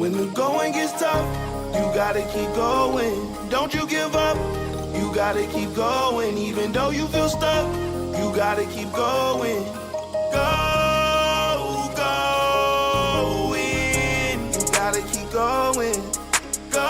When the going gets tough, you gotta keep going. Don't you give up, you gotta keep going. Even though you feel stuck, you gotta keep going. Go, go in. You gotta keep going. Go,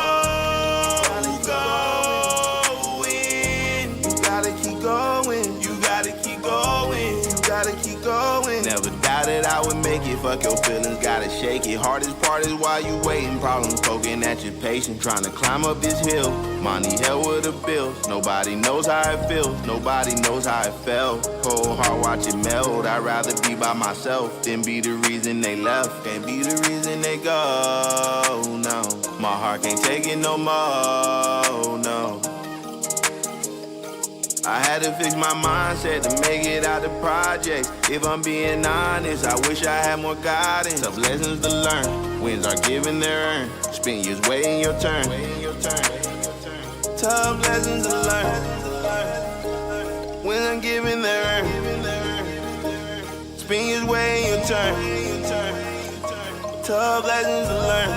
go in. You gotta keep going. You gotta keep going. You gotta keep going. Never doubted I would make it. Fuck your feelings, gotta shake it. Hardest part is while you waiting. Problems poking at your patience. Trying to climb up this hill. Money hell with the bills. Nobody knows how it feels. Nobody knows how it felt. Cold heart watch it melt. I'd rather be by myself than be the reason they left. Can't be the reason they go, no. My heart can't take it no more, no. I had to fix my mindset to make it out the projects. If I'm being honest, I wish I had more guidance. Tough lessons to learn, wins are given their earn. Spin years waiting your turn. Tough lessons to learn, wins are given their earn. Spin years waiting your turn. Tough lessons to learn.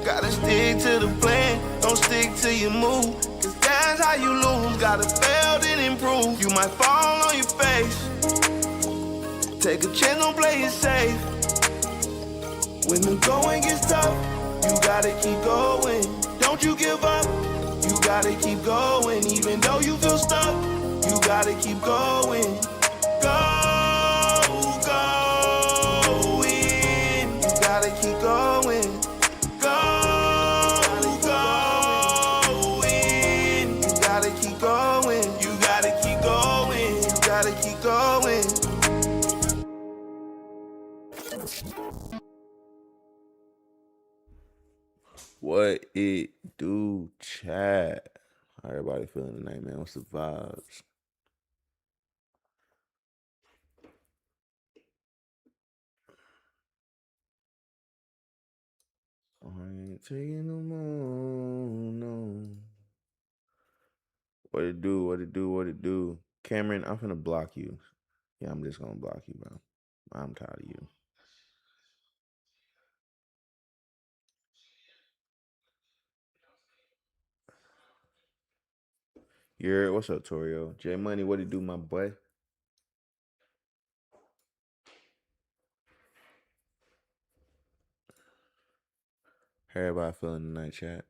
Gotta stick to the plan, don't stick to your move. That's how you lose, gotta fail then improve. You might fall on your face. Take a chance, don't play it safe. When the going gets tough, you gotta keep going. Don't you give up, you gotta keep going. Even though you feel stuck, you gotta keep going. Go, go in. You gotta keep going. Keep going. What it do, chat? How everybody feeling tonight, man? What's the vibes? I ain't taking no more, no. What it do, what it do, what it do? Cameron, I'm finna block you. Yeah, I'm just gonna block you, bro. I'm tired of you. What's up, Torio? J Money, what it do, my boy? How everybody feeling tonight, chat?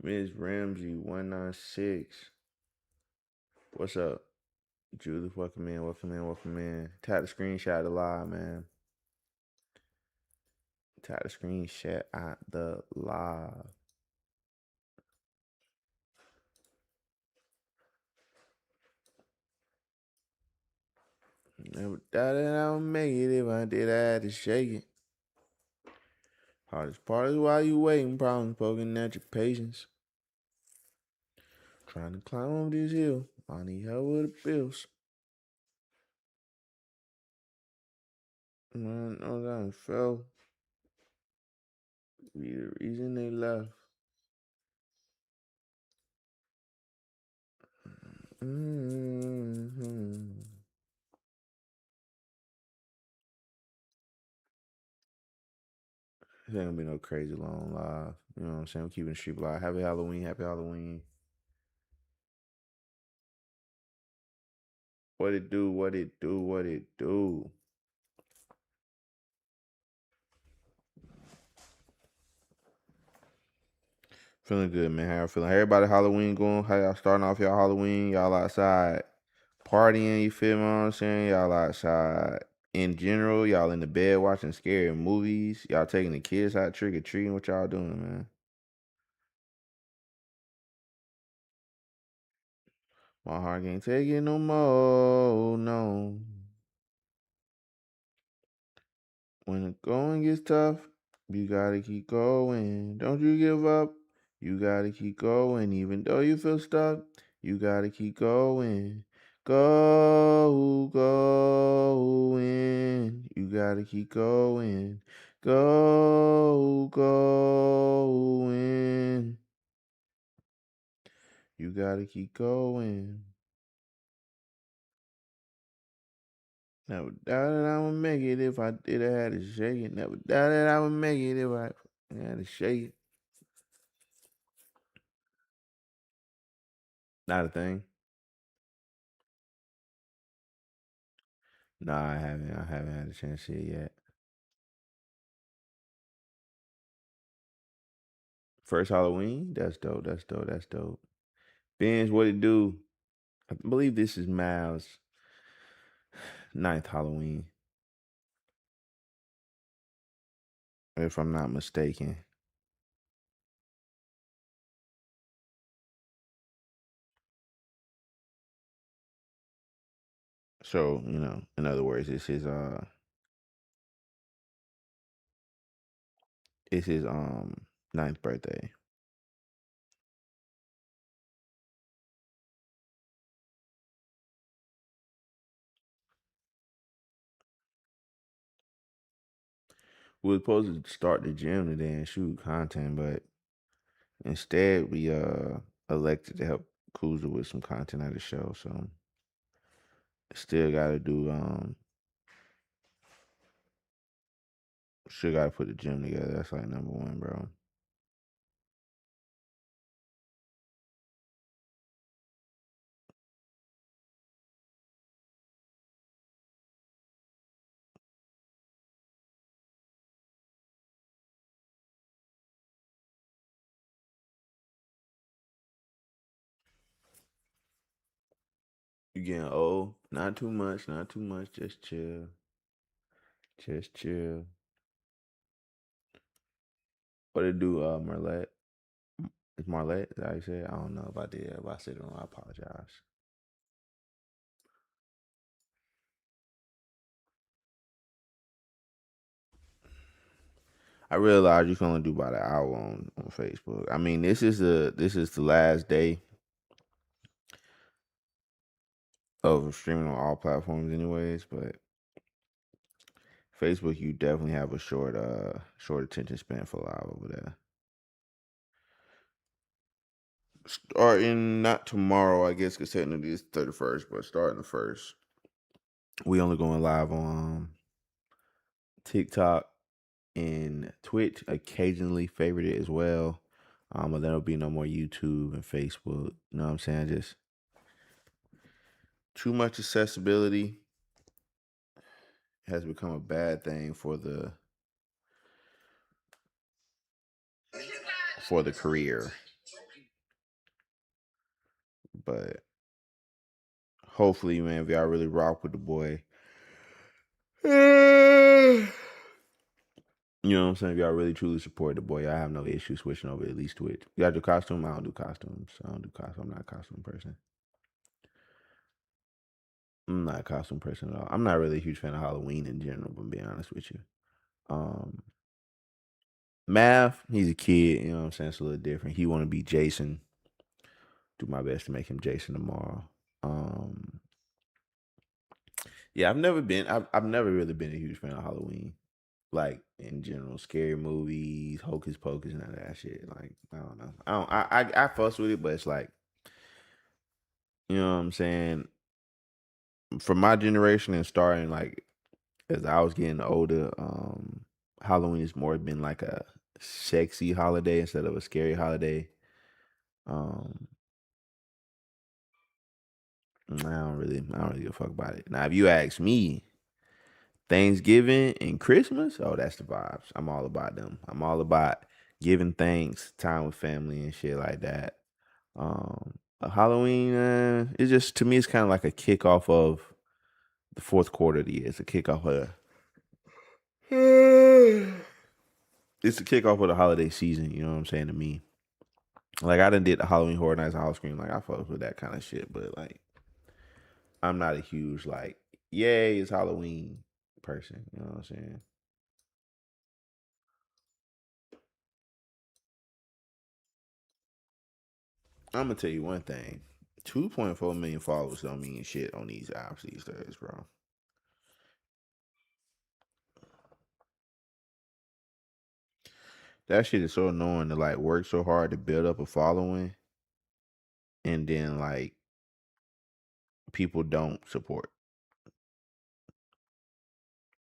Miss Ramsey, 196. What's up? Judith, welcome in, welcome in, welcome in. Tap the screenshot the live, man. Tap the screenshot at the live. Never doubted I would make it. If I did, I had to shake it. Hardest part is while you waiting, problems poking at your patience. Trying to climb up this hill. I need help with the bills. Man, I know that I fell. Be the reason they left. Mm-hmm. This ain't gonna be no crazy long live. You know what I'm saying? I'm keeping the street alive. Happy Halloween, happy Halloween. What it do, what it do, what it do. Feeling good, man. How y'all feeling? How everybody Halloween going? How y'all starting off y'all Halloween? Y'all outside partying, you feel me what I'm saying? Y'all outside in general. Y'all in the bed watching scary movies. Y'all taking the kids out trick-or-treating. What y'all doing, man? My heart can't take it no more, no. When the going gets tough, you gotta keep going. Don't you give up. You gotta keep going. Even though you feel stuck, you gotta keep going. Go, going. You gotta keep going. Go, going. You gotta keep going. Never doubt that I would make it if I did. I had to shake it. Never doubt that I would make it if I had to shake it. Not a thing. Nah, I haven't. I haven't had a chance to see it yet. First Halloween? That's dope. That's dope. That's dope. Benz, what it do? I believe this is Mal's ninth Halloween, if I'm not mistaken. So, in other words, it's his ninth birthday. We were supposed to start the gym today and shoot content, but instead we elected to help Kuzma with some content at the show. So still gotta do still gotta put the gym together. That's like number one, bro. You getting old? Not too much, not too much. Just chill. Just chill. What it do, Marlette? Is Marlette? Is that how you say it? I don't know if I did. If I said it wrong, I apologize. I realize you can only do about an hour on Facebook. I mean, this is the last day of streaming on all platforms, anyways. But Facebook, you definitely have a short attention span for live over there. Starting not tomorrow, I guess, because technically it's 31st, but starting the first, we only going live on TikTok and Twitch. Occasionally favorite it as well. But there'll be no more YouTube and Facebook. You know what I'm saying? Just too much accessibility has become a bad thing for the career. But hopefully, man, if y'all really rock with the boy, you know what I'm saying? If y'all really truly support the boy, I have no issue switching over to at least Twitch. You got do costume? I don't do costumes. I don't do costume. I'm not a costume person. I'm not a costume person at all. I'm not really a huge fan of Halloween in general, but I'm being honest with you. Um Math, he's a kid, you know what I'm saying? It's a little different. He wanna be Jason. Do my best to make him Jason tomorrow. Um yeah, I've never really been a huge fan of Halloween. Like in general, scary movies, hocus pocus, none of that shit. Like, I don't know. I fuss with it, but it's like, you know what I'm saying? For my generation and starting like as I was getting older, Halloween has more been like a sexy holiday instead of a scary holiday. Um, I don't really give a fuck about it. Now, if you ask me, Thanksgiving and Christmas, oh, that's the vibes. I'm all about them. I'm all about giving thanks, time with family and shit like that. Halloween, it's just to me, it's kind of like a kickoff of the fourth quarter of the year. It's a kickoff of it's the kickoff of the holiday season. You know what I'm saying to me? Like I done did the Halloween Horror Nights House Scream. Like I fuck with that kind of shit, but like I'm not a huge like yay it's Halloween person. You know what I'm saying? I'm gonna tell you one thing. 2.4 million followers don't mean shit on these apps these days, bro. That shit is so annoying to like work so hard to build up a following and then like people don't support.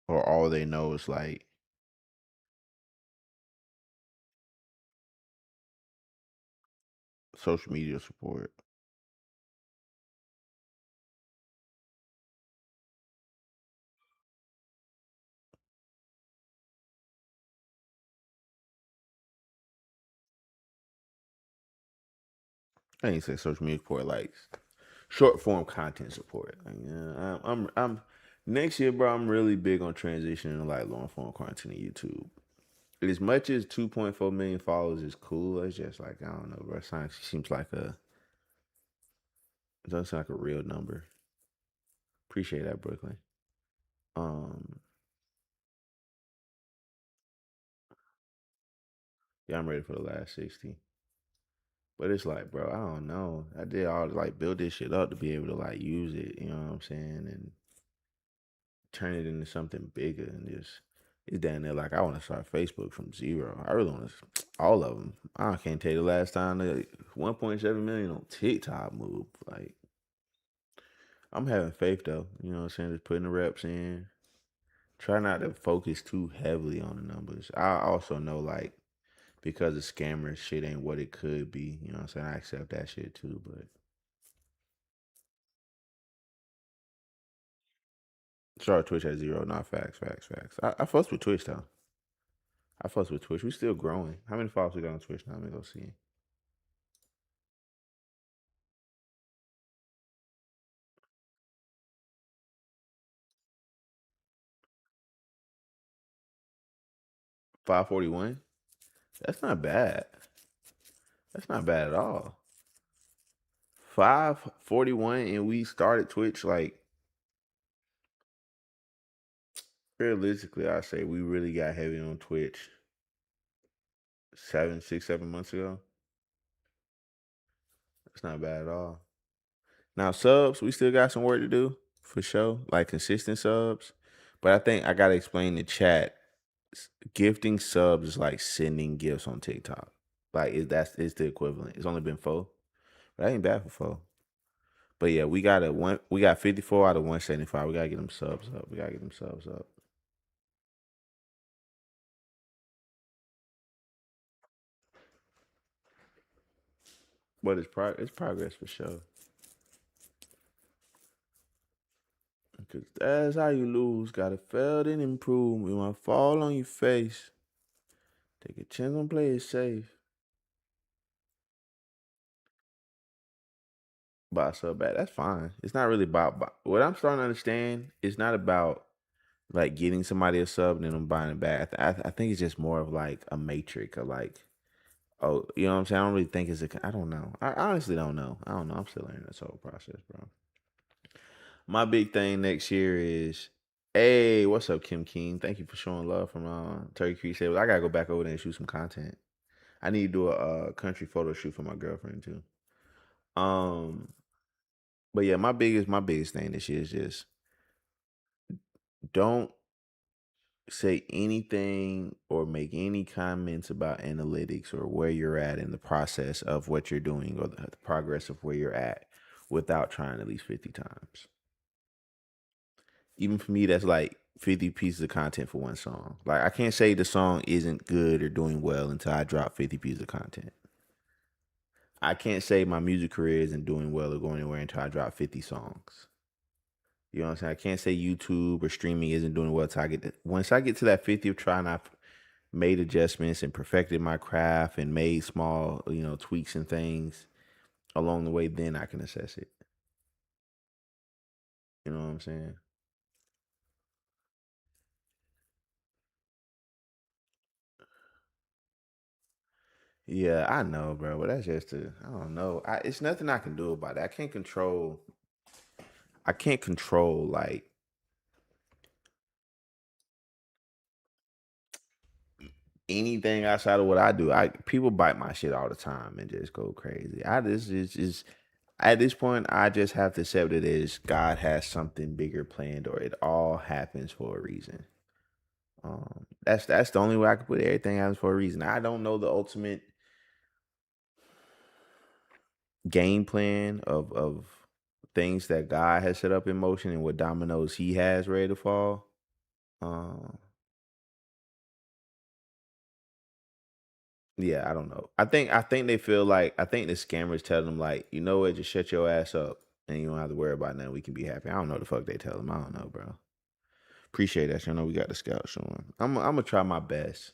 or all they know is like social media support. I ain't say social media support, like short form content support. Like, yeah, I'm next year, bro. I'm really big on transitioning to like long form content to YouTube. As much as 2.4 million followers is cool, it's just like I don't know, bro. It seems like it doesn't seem like a real number. Appreciate that, Brooklyn. Um, yeah, I'm ready for the last 60. But it's like, bro, I don't know. I did all like build this shit up to be able to like use it. You know what I'm saying? And turn it into something bigger and just it's down there like I want to start Facebook from zero. I really want to all of them. I can't tell you the last time the 1.7 million on TikTok moved. Like I'm having faith though. You know what I'm saying? Just putting the reps in. Try not to focus too heavily on the numbers. I also know like because of scammers, shit ain't what it could be. You know what I'm saying? I accept that shit too, but start Twitch at zero. Not facts, facts, facts. I fuss with Twitch though. I fuss with Twitch. We still growing. How many followers we got on Twitch now? Let me go see. 541. That's not bad. That's not bad at all. 541, and we started Twitch like realistically. I say we really got heavy on Twitch 7 6 7 months ago. That's not bad at all. Now subs, we still got some work to do for sure, like consistent subs. But I think I gotta explain the chat. Gifting subs is like sending gifts on TikTok. Like it's the equivalent. It's only been 4, but that ain't bad for 4. But yeah, we got 54 out of 175. We gotta get them subs up. We gotta get them subs up. But it's progress for sure. Cause that's how you lose. Gotta fail then improve. You wanna fall on your face. Take a chance on play it safe. Buy a sub back. That's fine. It's not really about what I'm starting to understand. It's not about like getting somebody a sub and then them buying it back. I think it's just more of like a matrix of like, oh, you know what I'm saying? I don't really think it's a. I don't know. I honestly don't know. I don't know. I'm still learning this whole process, bro. My big thing next year is, hey, what's up, Kim King? Thank you for showing love from Turkey Creek Sables. I gotta go back over there and shoot some content. I need to do a country photo shoot for my girlfriend too. Um, but yeah, my biggest thing this year is just don't say anything or make any comments about analytics or where you're at in the process of what you're doing or the progress of where you're at without trying at least 50 times. Even for me, that's like 50 pieces of content for one song. Like I can't say the song isn't good or doing well until I drop 50 pieces of content. I can't say my music career isn't doing well or going anywhere until I drop 50 songs. You know what I'm saying? I can't say YouTube or streaming isn't doing well until once I get to that 50 of trying, I've made adjustments and perfected my craft and made small, tweaks and things along the way, then I can assess it. You know what I'm saying? Yeah, I know, bro, but that's just I don't know. It's nothing I can do about it. I can't control like anything outside of what I do. People bite my shit all the time and just go crazy. I just is at this point I just have to accept it as God has something bigger planned or it all happens for a reason. That's the only way I can put it. Everything happens for a reason. I don't know the ultimate game plan of things that God has set up in motion and what dominoes he has ready to fall. Um, yeah, I don't know. I think they feel like I think the scammers tell them like, you know what, just shut your ass up and you don't have to worry about nothing. We can be happy. I don't know the fuck they tell them. I don't know, bro. Appreciate that. You know we got the scout showing. I'm gonna try my best.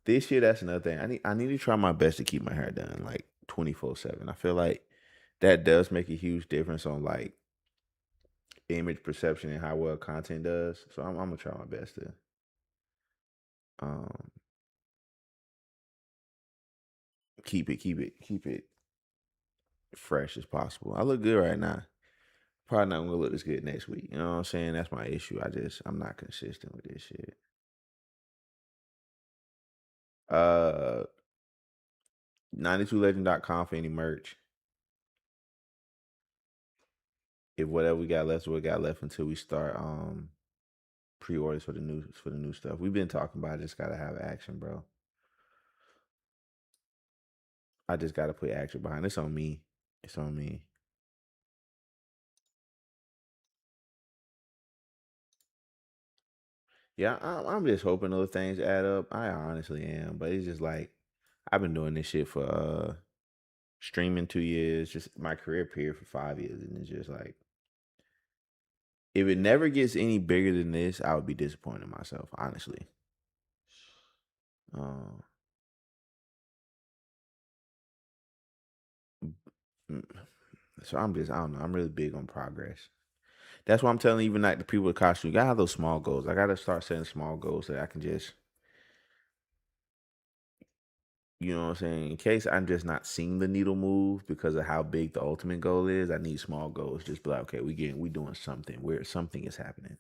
This year, that's another thing. I need to try my best to keep my hair done like 24/7. I feel like that does make a huge difference on like image perception and how well content does. So I'm gonna try my best to um keep it fresh as possible. I look good right now. Probably not gonna look this good next week. You know what I'm saying? That's my issue. I'm not consistent with this shit. Uh 92legend.com for any merch. If whatever we got left is what we got left until we start pre-orders for the new stuff. We've been talking about it. I just gotta have action, bro. I just gotta put action behind it. It's on me. It's on me. Yeah, I'm just hoping those things add up. I honestly am, but it's just like I've been doing this shit for streaming 2 years, just my career period for 5 years, and it's just like if it never gets any bigger than this, I would be disappointed in myself, honestly. Um, mm, so I don't know. I'm really big on progress. That's why I'm telling even like the people with costume, you gotta have those small goals. I gotta start setting small goals that I can just, you know what I'm saying? In case I'm just not seeing the needle move because of how big the ultimate goal is, I need small goals. Just be like, okay, we doing something where something is happening.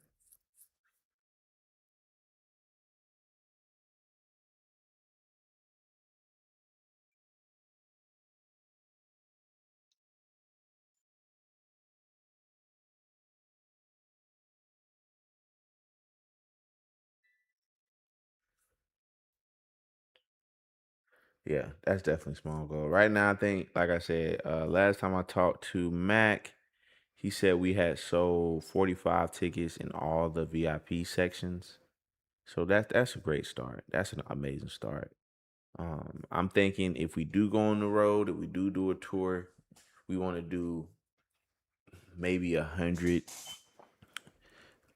Yeah, that's definitely a small goal. Right now, I think, like I said, last time I talked to Mac, he said we had sold 45 tickets in all the VIP sections. So that's a great start. That's an amazing start. I'm thinking if we do go on the road, if we do a tour, we want to do maybe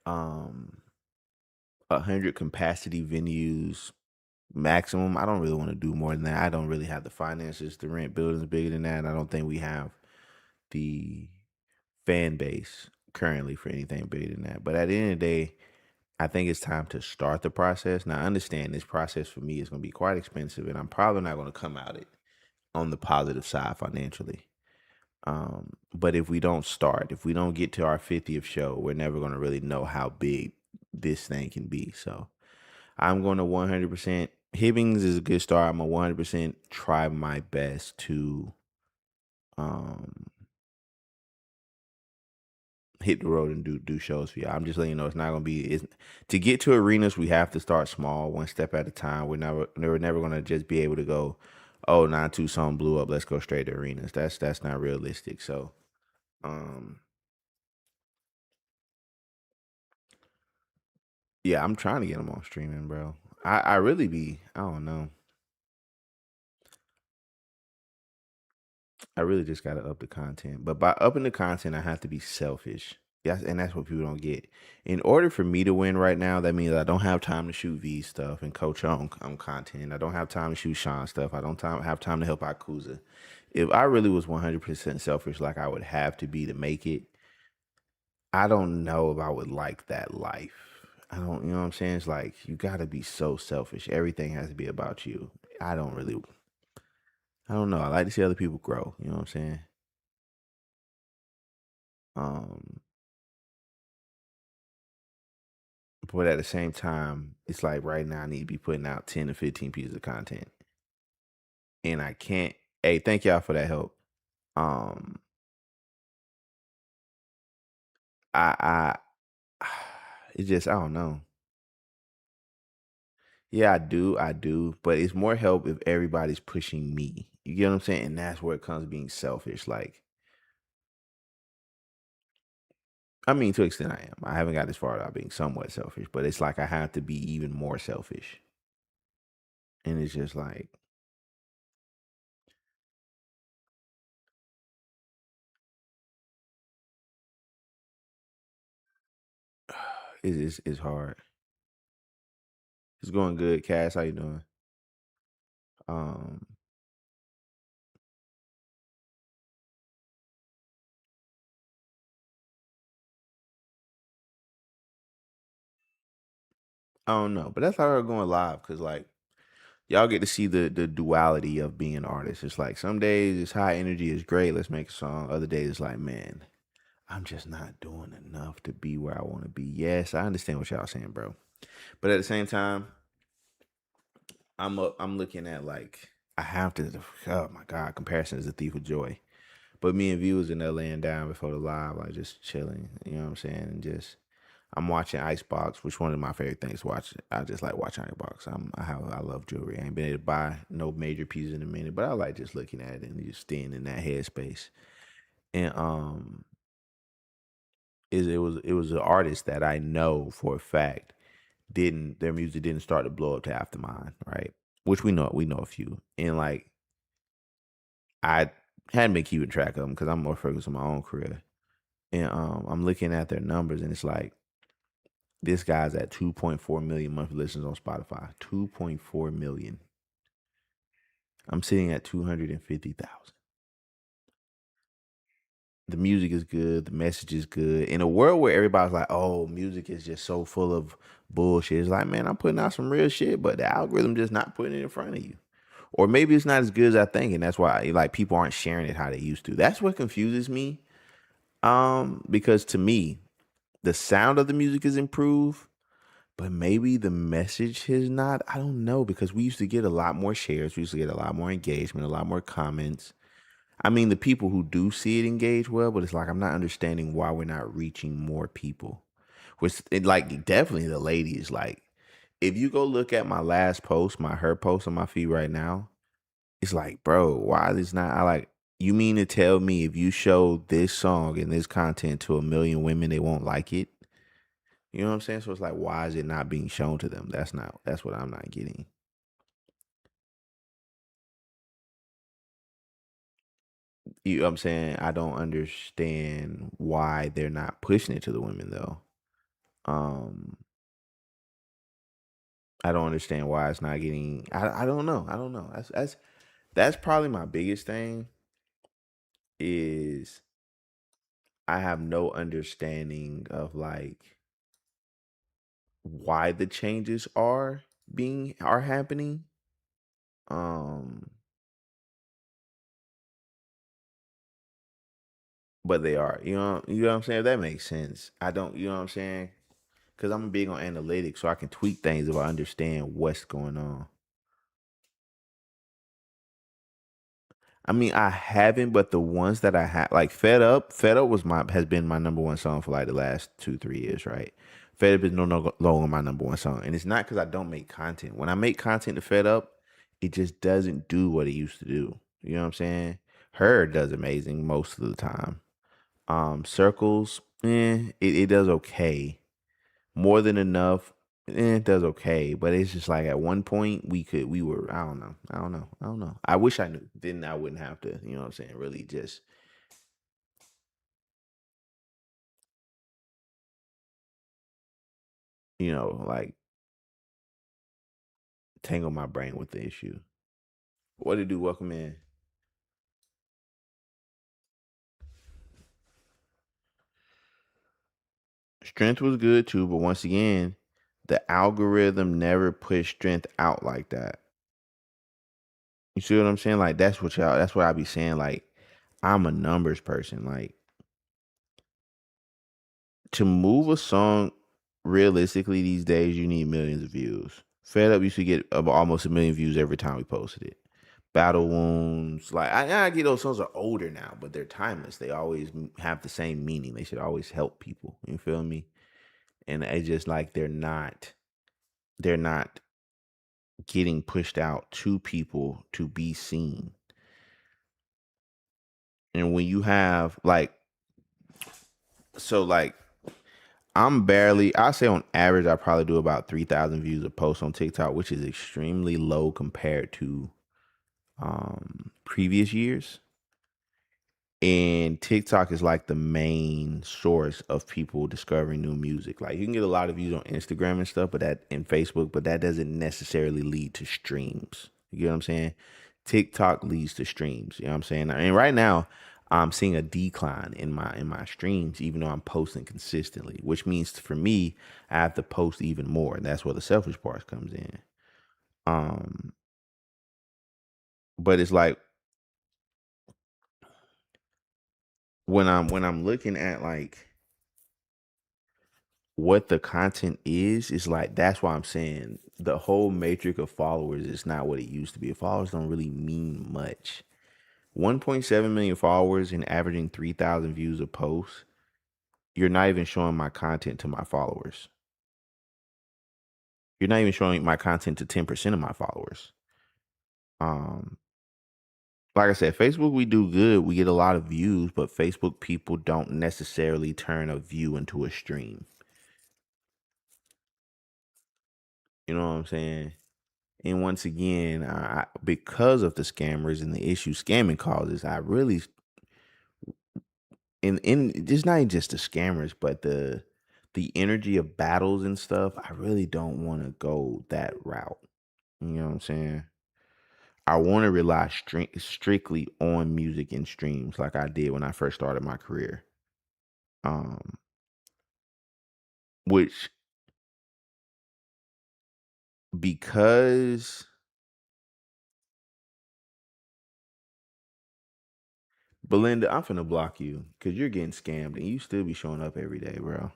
um 100 capacity venues maximum. I don't really want to do more than that. I don't really have the finances to rent buildings bigger than that. I don't think we have the fan base currently for anything bigger than that. But at the end of the day, I think it's time to start the process. Now, I understand this process for me is going to be quite expensive, and I'm probably not going to come out it on the positive side financially. But if we don't start, if we don't get to our 50th show, we're never going to really know how big this thing can be. So I'm going to 100%. Hibbings is a good start. I'm going to 100% try my best to um, hit the road and do shows for y'all. I'm just letting you know it's not gonna be. It's to get to arenas. We have to start small, one step at a time. We're never gonna just be able to go. Oh, 9-2 song blew up. Let's go straight to arenas. That's not realistic. So, um, yeah, I'm trying to get them on streaming, bro. I really be. I don't know. I really just gotta up the content. But by upping the content, I have to be selfish. Yes, and that's what people don't get. In order for me to win right now, that means I don't have time to shoot V stuff and coach on content. I don't have time to shoot Sean stuff. I don't have time to help out Kuza. If I really was 100% selfish, like I would have to be to make it, I don't know if I would like that life. I don't, you know what I'm saying? It's like you got to be so selfish. Everything has to be about you. I don't really, I don't know. I like to see other people grow. You know what I'm saying? Um, but at the same time, it's like right now I need to be putting out 10 to 15 pieces of content. And I can't. Hey, thank y'all for that help. Um, I it's just I don't know. Yeah, I do, but it's more help if everybody's pushing me. You get what I'm saying? And that's where it comes being selfish. Like I mean, to an extent, I am. I haven't got as far without being somewhat selfish, but it's like I have to be even more selfish, and it's just like it's hard. It's going good, Cass. How you doing? Um, I don't know, but that's how we're going live because like y'all get to see the duality of being an artist. It's like some days it's high energy, it's great. Let's make a song. Other days it's like, man, I'm just not doing enough to be where I want to be. Yes, I understand what y'all saying, bro. But at the same time, I'm looking at like I have to. Oh my god, comparison is a thief of joy. But me and V was in there laying down before the live, like just chilling. You know what I'm saying? And just I'm watching Icebox, which one of my favorite things to watch. I just like watching Icebox. I love jewelry. I ain't been able to buy no major pieces in a minute, but I like just looking at it and just staying in that headspace. And it was an artist that I know for a fact didn't their music didn't start to blow up to after mine, right? Which we know a few, and like I hadn't been keeping track of them because I'm more focused on my own career, and I'm looking at their numbers, and it's like this guy's at 2.4 million monthly listeners on Spotify. 2.4 million. I'm sitting at 250,000. The music is good. The message is good. In a world where everybody's like, "Oh, music is just so full of bullshit," it's like, man, I'm putting out some real shit, but the algorithm just not putting it in front of you. Or maybe it's not as good as I think, and that's why like people aren't sharing it how they used to. That's what confuses me. Because to me, the sound of the music is improved, but maybe the message has not. I don't know because we used to get a lot more shares. We used to get a lot more engagement, a lot more comments. I mean, the people who do see it engage well, but it's like I'm not understanding why we're not reaching more people. Which, like, definitely the ladies. Like, if you go look at my last post, her post on my feed right now, it's like, bro, why is not? I like. You mean to tell me if you show this song and this content to a million women, they won't like it? You know what I'm saying? So it's like, why is it not being shown to them? That's what I'm not getting. You know what I'm saying? I don't understand why they're not pushing it to the women though. Um, I don't understand why it's not getting. I don't know. I don't know. That's probably my biggest thing is I have no understanding of like why the changes are happening. Um, but they are. You know what I'm saying? If that makes sense. I don't. You know what I'm saying? Because I'm big on analytics, so I can tweak things if I understand what's going on. I mean, I haven't, but the ones that I had, like Fed Up has been my number one song for like the last 2 3 years, right? Fed Up is no longer my number one song, and it's not because I don't make content. When I make content to Fed Up, it just doesn't do what it used to do. You know what I'm saying? Her does amazing most of the time. Circles, it does okay. More than enough, it does okay. But it's just like at one point we were, I don't know. I wish I knew. Then I wouldn't have to, you know what I'm saying, really just, like tangle my brain with the issue. What to do? Welcome in. Strength was good too, but once again, the algorithm never pushed strength out like that. You see what I'm saying? Like that's what I be saying. Like, I'm a numbers person. Like, to move a song realistically these days, you need millions of views. Fed Up used to get almost a million views every time we posted it. Battle Wounds, like I get those songs are older now, but they're timeless. They always have the same meaning. They should always help people. You feel me? And it's just like they're not getting pushed out to people to be seen. And when you have like, so like I'm barely. I say on average, I probably do about 3,000 views a post on TikTok, which is extremely low compared to previous years. And TikTok is like the main source of people discovering new music. Like you can get a lot of views on Instagram and stuff, but that in Facebook, but that doesn't necessarily lead to streams. You get what I'm saying? TikTok leads to streams. You know what I'm saying? And right now, I'm seeing a decline in my streams, even though I'm posting consistently. Which means for me, I have to post even more, and that's where the selfish part comes in. Um, but it's like when I'm looking at like what the content is like that's why I'm saying the whole matrix of followers is not what it used to be. Followers don't really mean much. 1.7 million followers and averaging 3,000 views a post. You're not even showing my content to my followers. You're not even showing my content to 10% of my followers. Um, like I said, Facebook we do good. We get a lot of views, but Facebook people don't necessarily turn a view into a stream. You know what I'm saying? And once again, because of the scammers and the issue scamming causes, I really, in it's not just the scammers, but the energy of battles and stuff. I really don't want to go that route. You know what I'm saying? I want to rely strictly on music and streams, like I did when I first started my career. Um, which because Belinda, I'm finna block you because you're getting scammed and you still be showing up every day, bro.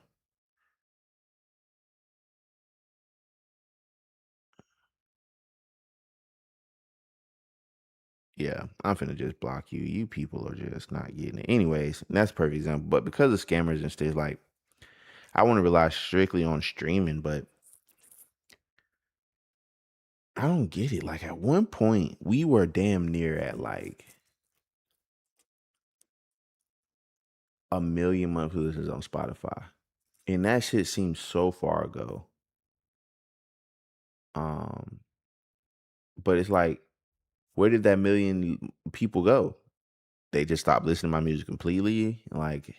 Yeah, I'm finna just block you. You people are just not getting it. Anyways, and that's a perfect example. But because of scammers and stuff, like I want to rely strictly on streaming, but I don't get it. Like at one point, we were damn near at like a million monthly listeners on Spotify. And that shit seems so far ago. Um, but it's like, where did that million people go? They just stopped listening to my music completely. Like,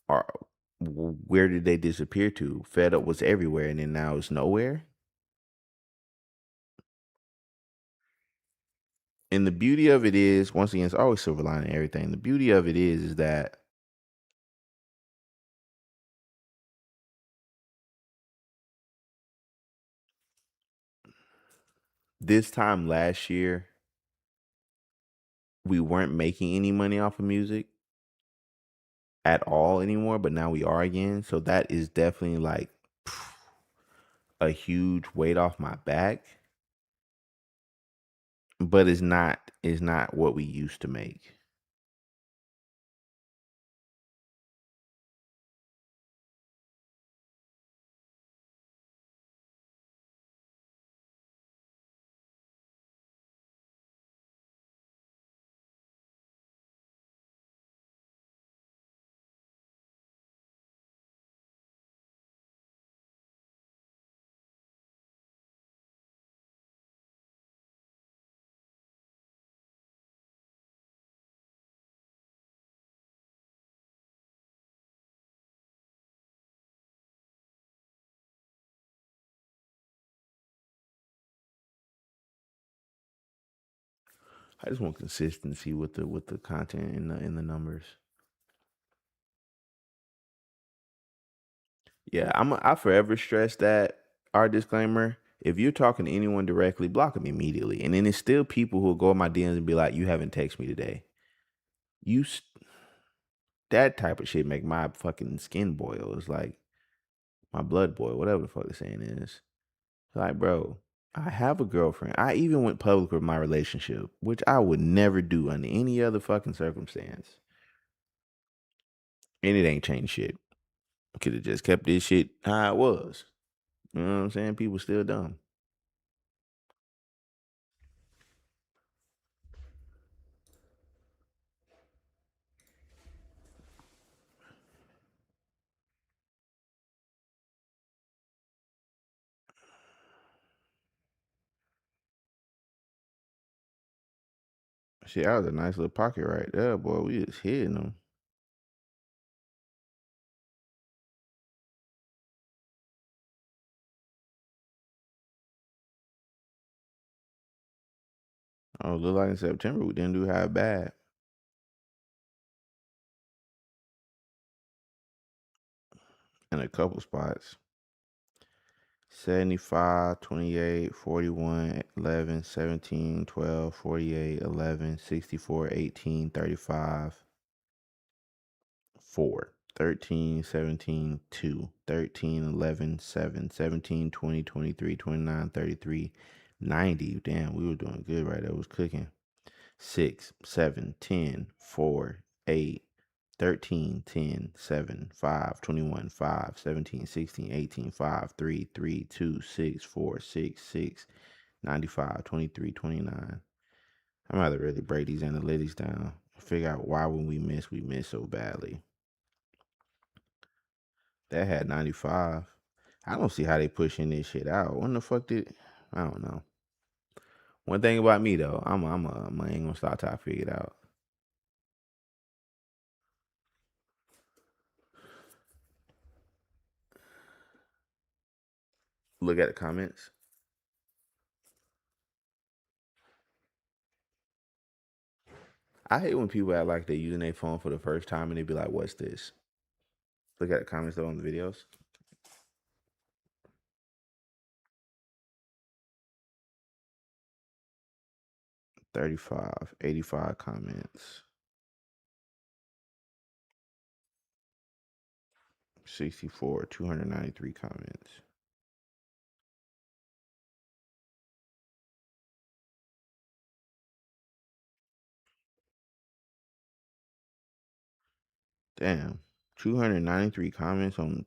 or where did they disappear to? Fed Up was everywhere, and then now it's nowhere. And the beauty of it is, once again, it's always silver lining everything. The beauty of it is that this time last year, we weren't making any money off of music at all anymore, but now we are again. So that is definitely like a huge weight off my back. But it's not what we used to make. I just want consistency with the content in the numbers. Yeah, I forever stress that our disclaimer. If you're talking to anyone directly, block them immediately. And then it's still people who will go in my DMs and be like, "You haven't texted me today." You that type of shit make my fucking skin boil. It's like my blood boil, whatever the fuck the saying is. Like, bro, I have a girlfriend. I even went public with my relationship, which I would never do under any other fucking circumstance. And it ain't changed shit. Could have just kept this shit how it was. You know what I'm saying? People still dumb. Shit, that was a nice little pocket right there, boy. We just hitting them. Oh, look like in September we didn't do half bad. In a couple spots. 75, 28, 41, 11, 17, 12, 48, 11, 64, 18, 35, 4, 13, 17, 2, 13, 11, 7, 17, 20, 23, 29, 33, 90. Damn, we were doing good right there. It was cooking. 6, 7, 10, 4, 8, 13, 10, 7, 5, 21, 5, 17, 16, 18, 5, 3, 3, 2, 6, 4, 6, 6, 95, 23, 29. I'm going to really break these analytics down. Figure out why when we miss so badly. That had 95. I don't see how they pushing this shit out. When the fuck did... I don't know. One thing about me, though, I ain't gonna stop till I figure it out. Look at the comments. I hate when people act like they're using their phone for the first time and they be like, what's this? Look at the comments though on the videos. $35, 85 comments. 64, 293 comments. Damn. 293 comments on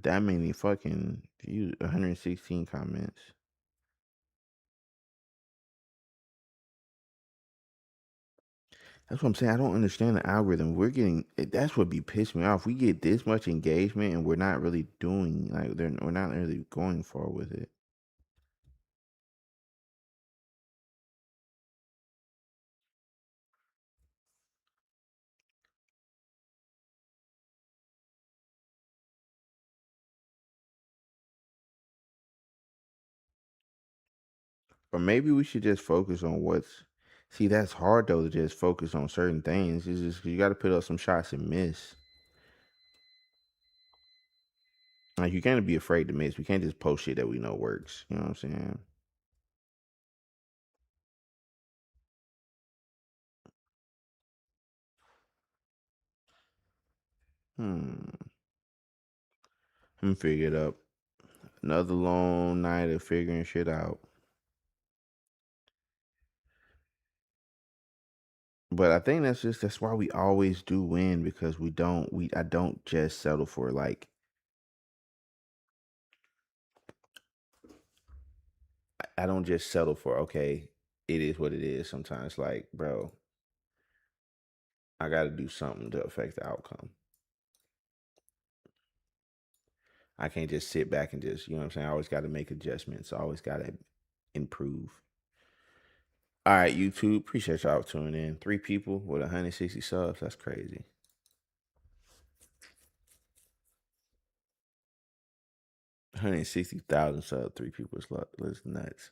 that many fucking views. 116 comments. That's what I'm saying. I don't understand the algorithm. That's what be pissing me off. We get this much engagement and we're not really doing, like, we're not really going far with it. Or maybe we should just focus on what's. See, that's hard though to just focus on certain things. It's just you got to put up some shots and miss. Like you can't be afraid to miss. We can't just post shit that we know works. You know what I'm saying? I'm figure it up. Another long night of figuring shit out. But I think that's why we always do win because I don't just settle for like I don't just settle for okay, it is what it is. Sometimes like, bro, I got to do something to affect the outcome. I can't just sit back and just, you know what I'm saying? I always got to make adjustments. I always got to improve. All right, YouTube. Appreciate y'all tuning in. 3 people with 160 subs. That's crazy. 160,000 subs, 3 people is nuts.